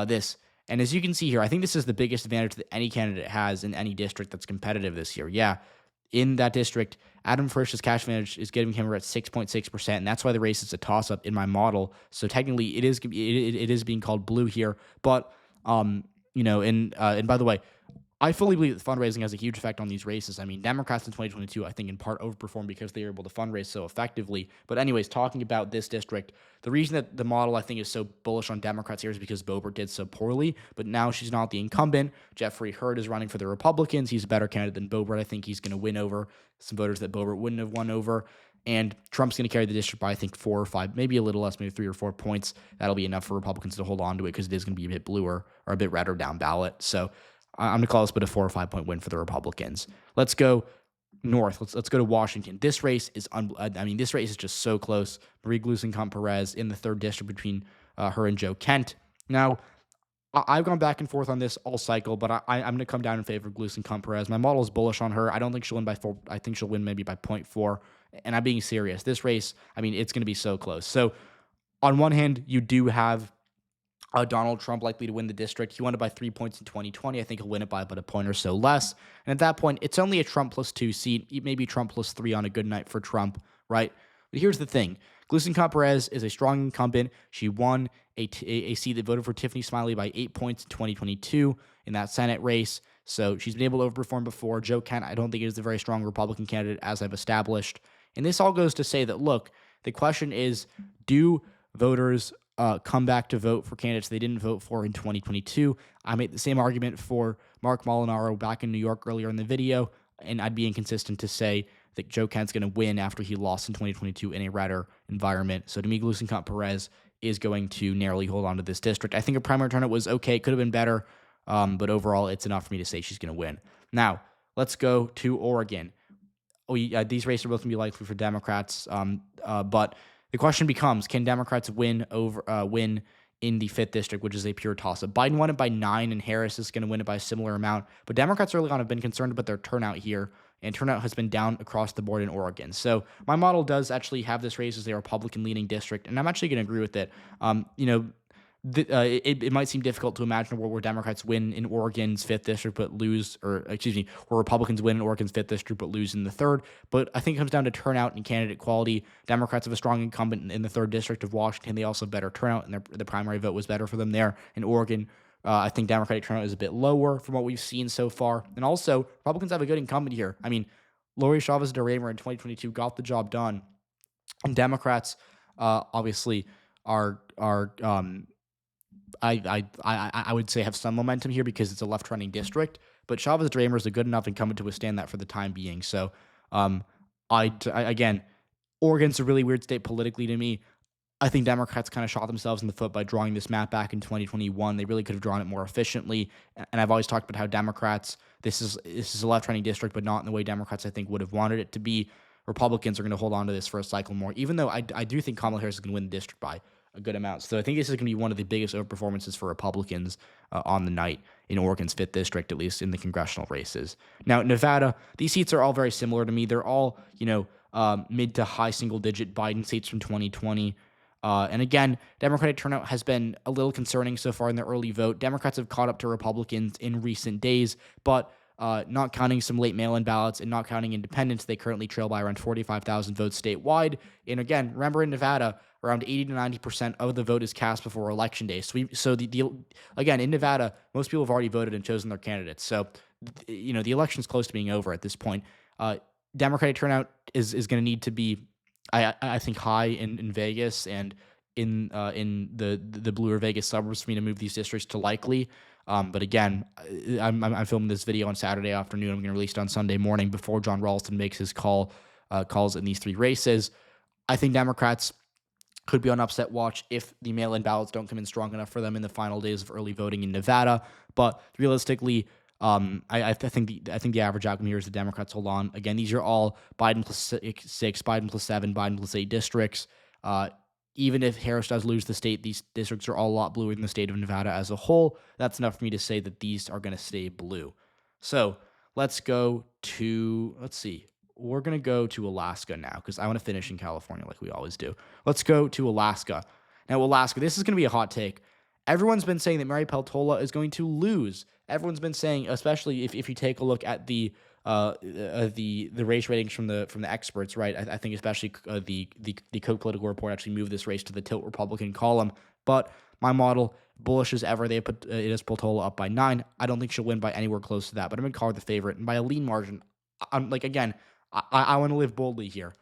this. And as you can see here, I think this is the biggest advantage that any candidate has in any district that's competitive this year. Yeah, in that district, Adam Frisch's cash advantage is giving him at 6.6%, and that's why the race is a toss-up in my model. So technically, it is being called blue here. But and by the way, I fully believe that fundraising has a huge effect on these races. I mean, Democrats in 2022, I think, in part overperformed because they were able to fundraise so effectively. But anyways, talking about this district, the reason that the model, I think, is so bullish on Democrats here is because Boebert did so poorly. But now she's not the incumbent. Jeffrey Hurd is running for the Republicans. He's a better candidate than Boebert. I think he's going to win over some voters that Boebert wouldn't have won over. And Trump's going to carry the district by, I think, 4 or 5, maybe a little less, maybe 3 or 4 points. That'll be enough for Republicans to hold on to it because it is going to be a bit bluer or a bit redder down ballot. So I'm going to call this but a 4 or 5 point win for the Republicans. Let's go north. Let's go to Washington. This race is this race is just so close. Marie Gluesenkamp-Perez in the 3rd district between her and Joe Kent. Now, I've gone back and forth on this all cycle, but I'm going to come down in favor of Gluesenkamp-Perez. My model is bullish on her. I don't think she'll win by 4. I think she'll win maybe by 0.4. And I'm being serious. This race, it's going to be so close. So on one hand, you do have Donald Trump likely to win the district. He won it by 3 points in 2020. I think he'll win it by about a point or so less. And at that point, it's only a Trump plus 2 seat, maybe Trump plus 3 on a good night for Trump, right? But here's the thing. Gluesenkamp-Perez is a strong incumbent. She won a seat that voted for Tiffany Smiley by 8 points in 2022 in that Senate race. So she's been able to overperform before. Joe Kent, I don't think, is a very strong Republican candidate, as I've established. And this all goes to say that, look, the question is, do voters come back to vote for candidates they didn't vote for in 2022? I made the same argument for Mark Molinaro back in New York earlier in the video, and I'd be inconsistent to say that Joe Kent's going to win after he lost in 2022 in a redder environment. So to me, Gluesenkamp-Perez is going to narrowly hold on to this district. I think a primary turnout was okay. It could have been better, but overall, it's enough for me to say she's going to win. Now, let's go to Oregon. These races are both going to be likely for Democrats, but the question becomes, can Democrats win in the 5th district, which is a pure toss-up? Biden won it by 9, and Harris is going to win it by a similar amount. But Democrats early on have been concerned about their turnout here, and turnout has been down across the board in Oregon. So my model does actually have this race as a Republican-leaning district, and I'm actually going to agree with it. It might seem difficult to imagine a world where Democrats win in Oregon's 5th district but lose, where Republicans win in Oregon's 5th district but lose in the 3rd. But I think it comes down to turnout and candidate quality. Democrats have a strong incumbent in the 3rd district of Washington. They also have better turnout, and the primary vote was better for them there. In Oregon, I think Democratic turnout is a bit lower from what we've seen so far. And also, Republicans have a good incumbent here. Lori Chavez DeRaymer in 2022 got the job done, and Democrats obviously are I would say have some momentum here because it's a left-running district, but Chavez DeRaymer is a good enough incumbent to withstand that for the time being. So, again, Oregon's a really weird state politically to me. I think Democrats kind of shot themselves in the foot by drawing this map back in 2021. They really could have drawn it more efficiently. And I've always talked about how Democrats, this is a left-running district, but not in the way Democrats, I think, would have wanted it to be. Republicans are going to hold on to this for a cycle more, even though I do think Kamala Harris is going to win the district by a good amount. So I think this is going to be one of the biggest overperformances for Republicans on the night in Oregon's 5th district, at least in the congressional races. Now, Nevada, these seats are all very similar to me. They're all, mid to high single-digit Biden seats from 2020. And again, Democratic turnout has been a little concerning so far in the early vote. Democrats have caught up to Republicans in recent days, but not counting some late mail-in ballots and not counting independents, they currently trail by around 45,000 votes statewide. And again, remember in Nevada, around 80 to 90% of the vote is cast before Election Day. So again, in Nevada, most people have already voted and chosen their candidates. So, the election's close to being over at this point. Democratic turnout is going to need to be, I think, high in Vegas and in the bluer Vegas suburbs for me to move these districts to likely. But again, I'm filming this video on Saturday afternoon. I'm going to release it on Sunday morning before John Ralston makes his calls in these 3 races. I think Democrats could be on upset watch if the mail-in ballots don't come in strong enough for them in the final days of early voting in Nevada. But realistically, I think the average outcome here is the Democrats hold on. Again, these are all Biden plus 6, Biden plus 7, Biden plus 8 districts. Even if Harris does lose the state, these districts are all a lot bluer than the state of Nevada as a whole. That's enough for me to say that these are going to stay blue. So let's go to, we're going to go to Alaska now because I want to finish in California like we always do. Let's go to Alaska. Now, Alaska, this is going to be a hot take. Everyone's been saying that Mary Peltola is going to lose. Everyone's been saying, especially if you take a look at the race ratings from the experts, right? I think especially the Code Political Report actually moved this race to the tilt Republican column. But my model, bullish as ever, they put it as Peltola up by 9. I don't think she'll win by anywhere close to that, but I'm going to call her the favorite, and by a lean margin. I'm like, again, I want to live boldly here,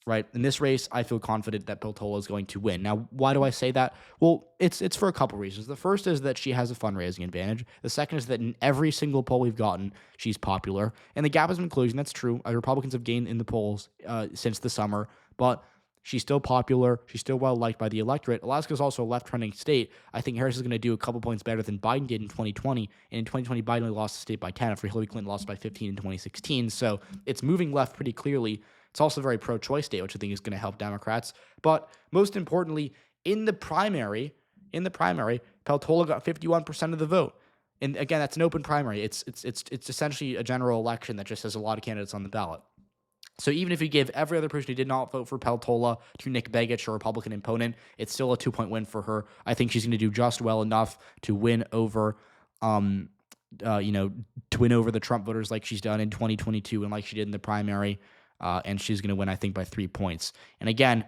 right? In this race, I feel confident that Peltola is going to win. Now, why do I say that? Well, it's for a couple reasons. The first is that she has a fundraising advantage. The second is that in every single poll we've gotten, she's popular. And the gap has been closing. That's true. Republicans have gained in the polls since the summer. but she's still popular. She's still well-liked by the electorate. Alaska is also a left-trending state. I think Harris is going to do a couple points better than Biden did in 2020. And in 2020, Biden only lost the state by 10 after Hillary Clinton lost by 15 in 2016. So it's moving left pretty clearly. It's also a very pro-choice state, which I think is going to help Democrats. But most importantly, in the primary, Peltola got 51% of the vote. And again, that's an open primary. It's essentially a general election that just has a lot of candidates on the ballot. So even if you give every other person who did not vote for Peltola to Nick Begich, a Republican opponent, it's still a 2-point win for her. I think she's going to do just well enough to win over, to win over the Trump voters like she's done in 2022 and like she did in the primary. And she's going to win, I think, by 3 points. And again,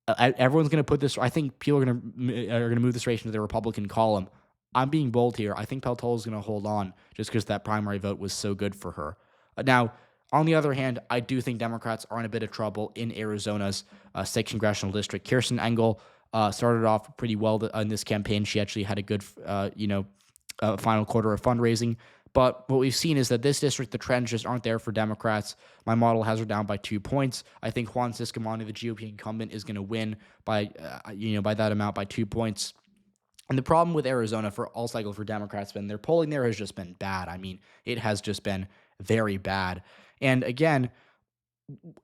everyone's going to put this. I think people are going to move this race into the Republican column. I'm being bold here. I think Peltola is going to hold on just because that primary vote was so good for her. Now, on the other hand, I do think Democrats are in a bit of trouble in Arizona's 6th congressional district. Kirsten Engel started off pretty well in this campaign. She actually had a good, final quarter of fundraising. But what we've seen is that this district, the trends just aren't there for Democrats. My model has her down by 2 points. I think Juan Ciscomani, the GOP incumbent, is going to win by that amount by 2 points. And the problem with Arizona for all cycle for Democrats been their polling there has just been bad. I mean, it has just been very bad. And again,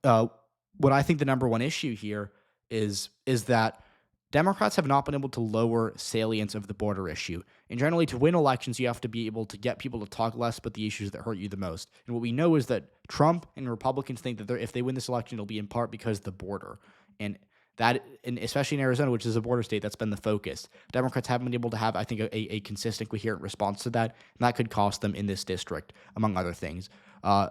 what I think the number one issue here is that Democrats have not been able to lower salience of the border issue. And generally, to win elections, you have to be able to get people to talk less about the issues that hurt you the most. And what we know is that Trump and Republicans think that if they win this election, it'll be in part because of the border. And especially in Arizona, which is a border state, that's been the focus. Democrats haven't been able to have, I think, a consistent, coherent response to that, and that could cost them in this district, among other things. I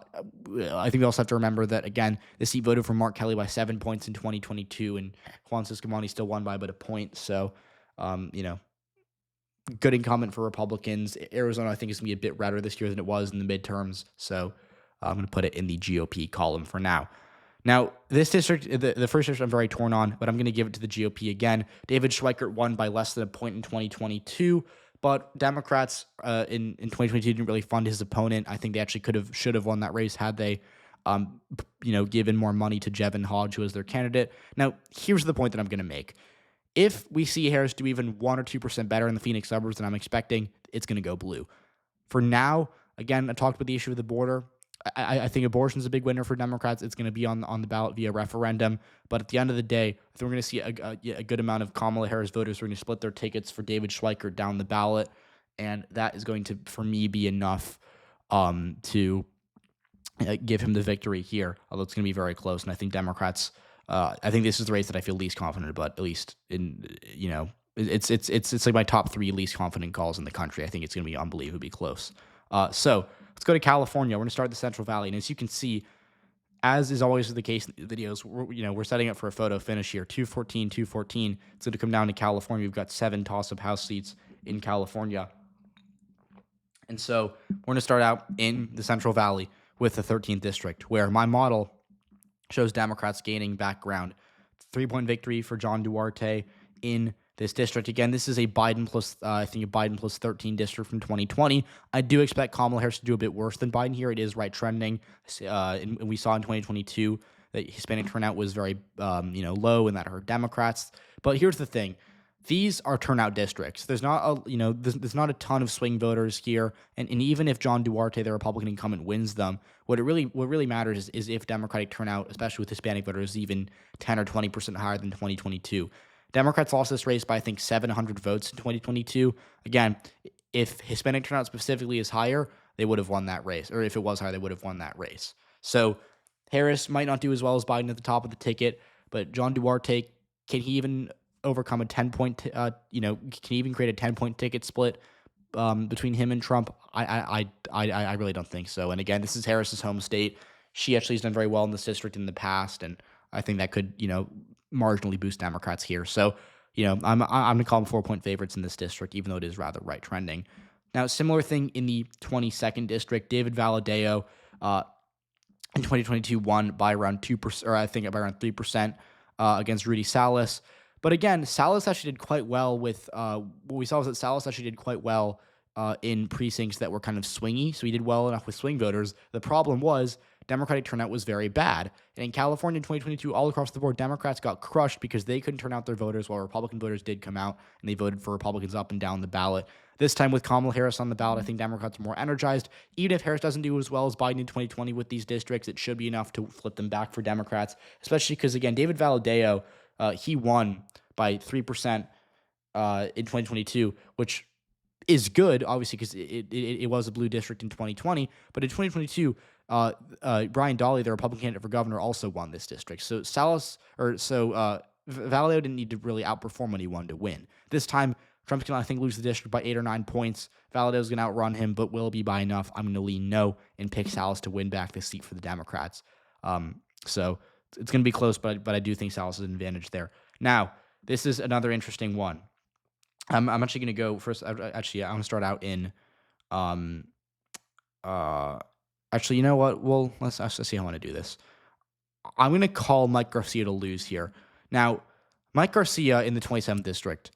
think we also have to remember that, again, the seat voted for Mark Kelly by 7 points in 2022, and Juan Ciscomani still won by about a point. So, good incumbent for Republicans. Arizona, I think, is going to be a bit redder this year than it was in the midterms. So, I'm going to put it in the GOP column for now. Now, this district, the first district I'm very torn on, but I'm going to give it to the GOP again. David Schweikert won by less than a point in 2022, but Democrats in 2022 didn't really fund his opponent. I think they actually should have won that race had they, given more money to Jevin Hodge, who was their candidate. Now, here's the point that I'm going to make. If we see Harris do even 1 or 2% better in the Phoenix suburbs than I'm expecting, it's going to go blue. For now, again, I talked about the issue of the border. I think abortion is a big winner for Democrats. It's going to be on the ballot via referendum. But at the end of the day, I think we're going to see a good amount of Kamala Harris voters who are going to split their tickets for David Schweikert down the ballot. And that is going to, for me, be enough to give him the victory here, although it's going to be very close. And I think Democrats, I think this is the race that I feel least confident about, at least it's like my top 3 least confident calls in the country. I think it's going to be unbelievably close. So let's go to California. We're going to start the Central Valley. And as you can see, as is always the case in the videos, we're setting up for a photo finish here. 214, 214. It's going to come down to California. We've got 7 toss-up House seats in California. And so we're going to start out in the Central Valley with the 13th district, where my model shows Democrats gaining background. 3-point victory for John Duarte in this district. Again, this is a Biden plus 13 district from 2020. I do expect Kamala Harris to do a bit worse than Biden here. It is right trending. And we saw in 2022 that Hispanic turnout was very, low, and that hurt Democrats. But here's the thing. These are turnout districts. There's not a ton of swing voters here, and even if John Duarte, the Republican incumbent, wins them, what really matters is if Democratic turnout, especially with Hispanic voters, is even 10 or 20% higher than 2022. Democrats lost this race by, I think, 700 votes in 2022. Again, if Hispanic turnout specifically is higher, they would have won that race. Or if it was higher, they would have won that race. So Harris might not do as well as Biden at the top of the ticket, but John Duarte, can he even overcome a 10-point, can he even create a 10-point ticket split between him and Trump? I really don't think so. And again, this is Harris's home state. She actually has done very well in this district in the past, and I think that could, marginally boost Democrats here. So, I'm going to call them 4-point favorites in this district, even though it is rather right trending. Now, similar thing in the 22nd district. David Valadao in 2022 won by around 2%, or I think by around 3% against Rudy Salas. But again, Salas actually did quite well with what we saw was that Salas actually did quite well in precincts that were kind of swingy. So he did well enough with swing voters. The problem was Democratic turnout was very bad. And in California in 2022, all across the board, Democrats got crushed because they couldn't turn out their voters, while Republican voters did come out and they voted for Republicans up and down the ballot. This time with Kamala Harris on the ballot, I think Democrats are more energized. Even if Harris doesn't do as well as Biden in 2020 with these districts, it should be enough to flip them back for Democrats, especially because, again, David Valadao, he won by 3% in 2022, which is good, obviously, because it was a blue district in 2020. But in 2022, Brian Dahle, the Republican candidate for governor, also won this district. So Valadao didn't need to really outperform anyone to win. This time, Trump's going to, I think, lose the district by 8 or 9 points. Valadao's going to outrun him, but will it be by enough? I'm going to lean no and pick Salas to win back this seat for the Democrats. So it's going to be close, but I do think Salas has an advantage there. Now, this is another interesting one. I'm actually going to go first. Actually, I'm going to start out in. Actually, you know what? Well, let's see how I want to do this. I'm going to call Mike Garcia to lose here. Now, Mike Garcia in the 27th district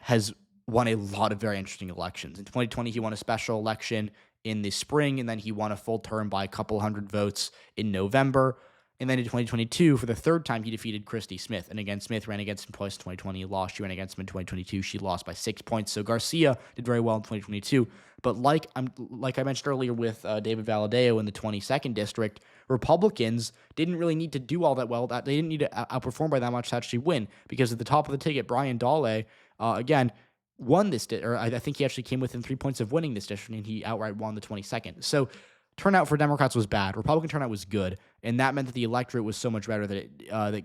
has won a lot of very interesting elections. In 2020, he won a special election in the spring, and then he won a full term by a couple hundred votes in November. And then in 2022, for the third time, he defeated Christy Smith. And again, Smith ran against him twice in 2020. He lost. She ran against him in 2022. She lost by 6 points. So Garcia did very well in 2022. But like I mentioned earlier with David Valadao in the 22nd district, Republicans didn't really need to do all that well. They didn't need to outperform by that much to actually win, because at the top of the ticket, Brian Dahle, again, won this, or I think he actually came within 3 points of winning this district, and he outright won the 22nd. So turnout for Democrats was bad. Republican turnout was good, and that meant that the electorate was so much better that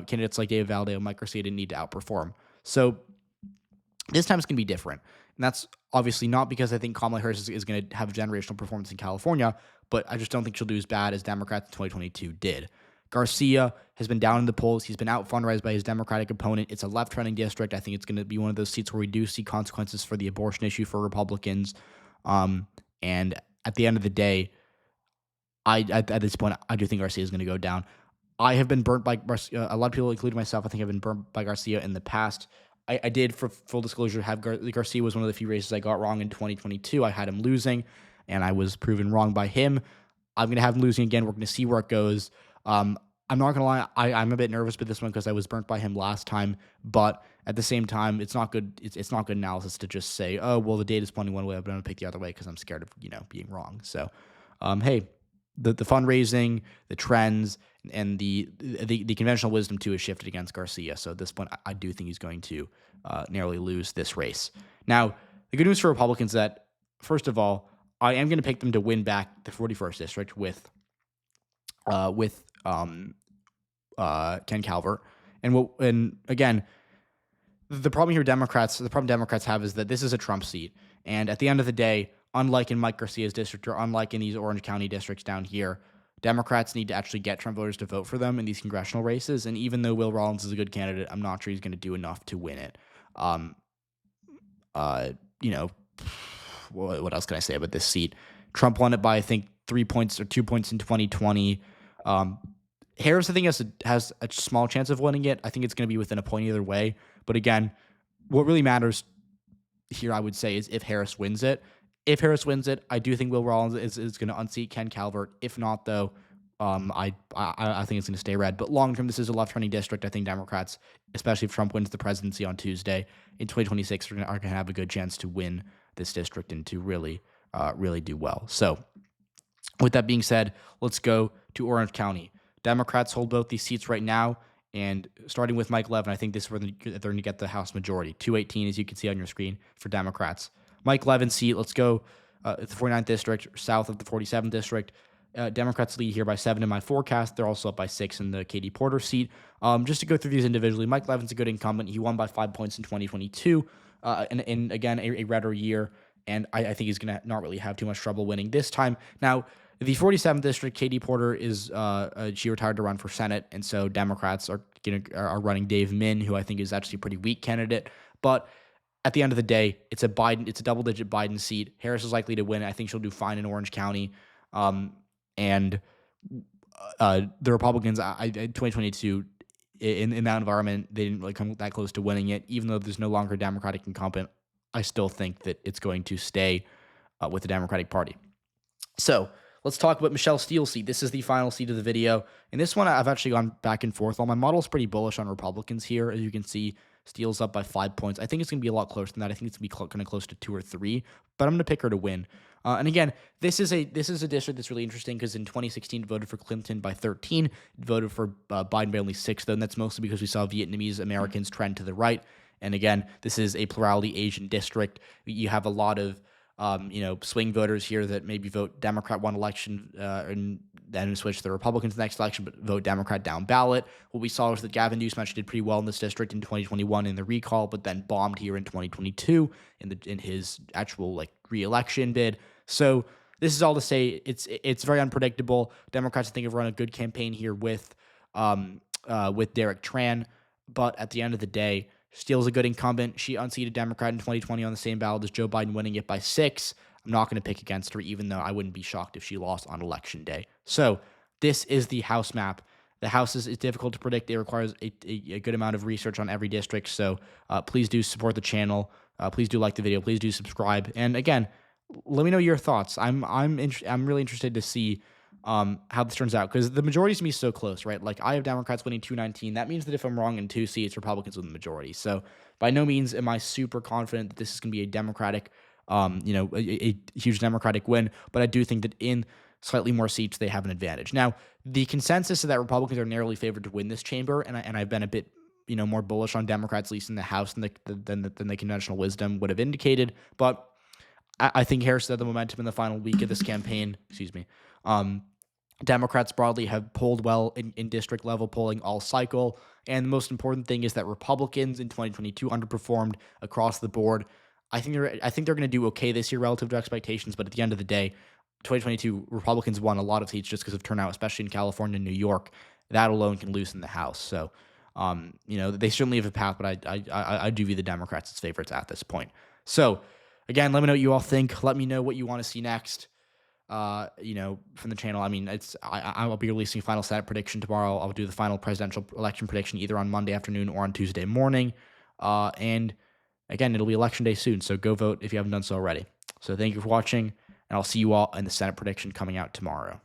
candidates like David Valadao and Mike Garcia didn't need to outperform. So this time it's going to be different, and that's obviously not because I think Kamala Harris is going to have a generational performance in California, but I just don't think she'll do as bad as Democrats in 2022 did. Garcia has been down in the polls. He's been out fundraised by his Democratic opponent. It's a left-trending district. I think it's going to be one of those seats where we do see consequences for the abortion issue for Republicans. And at the end of the day, at this point, I do think Garcia is going to go down. I have been burnt by Garcia. A lot of people, including myself, I think have been burnt by Garcia in the past. I did, for full disclosure, have Garcia was one of the few races I got wrong in 2022. I had him losing, and I was proven wrong by him. I'm going to have him losing again. We're going to see where it goes. I'm not going to lie. I'm a bit nervous with this one because I was burnt by him last time. But at the same time, it's not good. It's not good analysis to just say, oh, well, the data's pointing one way, but I'm going to pick the other way because I'm scared of being wrong. So, hey, the fundraising, the trends, and the conventional wisdom too has shifted against Garcia. So at this point, I do think he's going to narrowly lose this race. Now, the good news for Republicans is that, first of all, I am going to pick them to win back the 41st district with Ken Calvert. And again, the problem Democrats have is that this is a Trump seat. And at the end of the day, unlike in Mike Garcia's district or unlike in these Orange County districts down here, Democrats need to actually get Trump voters to vote for them in these congressional races. And even though Will Rollins is a good candidate, I'm not sure he's going to do enough to win it. What else can I say about this seat? Trump won it by, I think, 3 points or 2 points in 2020. Harris, I think, has a small chance of winning it. I think it's going to be within a point either way. But again, what really matters here, I would say, is if Harris wins it. If Harris wins it, I do think Will Rollins is going to unseat Ken Calvert. If not, though, I think it's going to stay red. But long term, this is a left-turning district. I think Democrats, especially if Trump wins the presidency on Tuesday in 2026, are going to have a good chance to win this district and to really do well. So with that being said, let's go to Orange County. Democrats hold both these seats right now, and starting with Mike Levin, I think this is where they're going to get the House majority. 218, as you can see on your screen, for Democrats. Mike Levin's seat, let's go the 49th district, south of the 47th district. Democrats lead here by 7 in my forecast. They're also up by 6 in the Katie Porter seat. Just to go through these individually, Mike Levin's a good incumbent. He won by 5 points in 2022, and again, a redder year, and I think he's going to not really have too much trouble winning this time. Now, the 47th district, Katie Porter she retired to run for Senate, and so Democrats are running Dave Min, who I think is actually a pretty weak candidate. But at the end of the day, it's a double-digit Biden seat. Harris is likely to win. I think she'll do fine in Orange County. And the Republicans, 2022, in that environment, they didn't really come that close to winning it. Even though there's no longer a Democratic incumbent, I still think that it's going to stay with the Democratic Party. So let's talk about Michelle Steele's seat. This is the final seat of the video. In this one, I've actually gone back and forth. While my model's pretty bullish on Republicans here, as you can see, Steele's up by 5 points. I think it's going to be a lot closer than that. I think it's going to be kind of close to 2 or 3, but I'm going to pick her to win. And again, this is a district that's really interesting because in 2016 it voted for Clinton by 13, it voted for Biden by only 6, though, and that's mostly because we saw Vietnamese Americans trend to the right. And again, this is a plurality Asian district. You have a lot of swing voters here that maybe vote Democrat one election and then switch to the Republicans next election, but vote Democrat down ballot. What we saw was that Gavin Newsom actually did pretty well in this district in 2021 in the recall, but then bombed here in 2022 in his actual re-election bid. So this is all to say it's very unpredictable. Democrats, I think, have run a good campaign here with Derek Tran, but at the end of the day, Steele's a good incumbent. She unseated Democrat in 2020 on the same ballot as Joe Biden, winning it by 6. I'm not going to pick against her, even though I wouldn't be shocked if she lost on election day. So this is the House map. The House is difficult to predict. It requires a good amount of research on every district. So please do support the channel. Please do like the video. Please do subscribe. And again, let me know your thoughts. I'm really interested to see how this turns out, because the majority is going to be so close, right? Like, I have Democrats winning 219. That means that if I'm wrong in 2 seats, Republicans win the majority. So by no means am I super confident that this is going to be a Democratic, a huge Democratic win, but I do think that in slightly more seats, they have an advantage. Now, the consensus is that Republicans are narrowly favored to win this chamber, and I've been a bit more bullish on Democrats, at least in the House, than the conventional wisdom would have indicated. But I think Harris had the momentum in the final week of this campaign. Democrats broadly have polled well in district level polling all cycle. And the most important thing is that Republicans in 2022 underperformed across the board. I think they're going to do okay this year relative to expectations, but at the end of the day, 2022 Republicans won a lot of seats just because of turnout, especially in California and New York. That alone can loosen the House. So, they certainly have a path, but I do view the Democrats as favorites at this point. So, again, let me know what you all think. Let me know what you want to see next. From the channel. I mean, I'll be releasing final Senate prediction tomorrow. I'll do the final presidential election prediction either on Monday afternoon or on Tuesday morning. And again, it'll be election day soon, so go vote if you haven't done so already. So thank you for watching, and I'll see you all in the Senate prediction coming out tomorrow.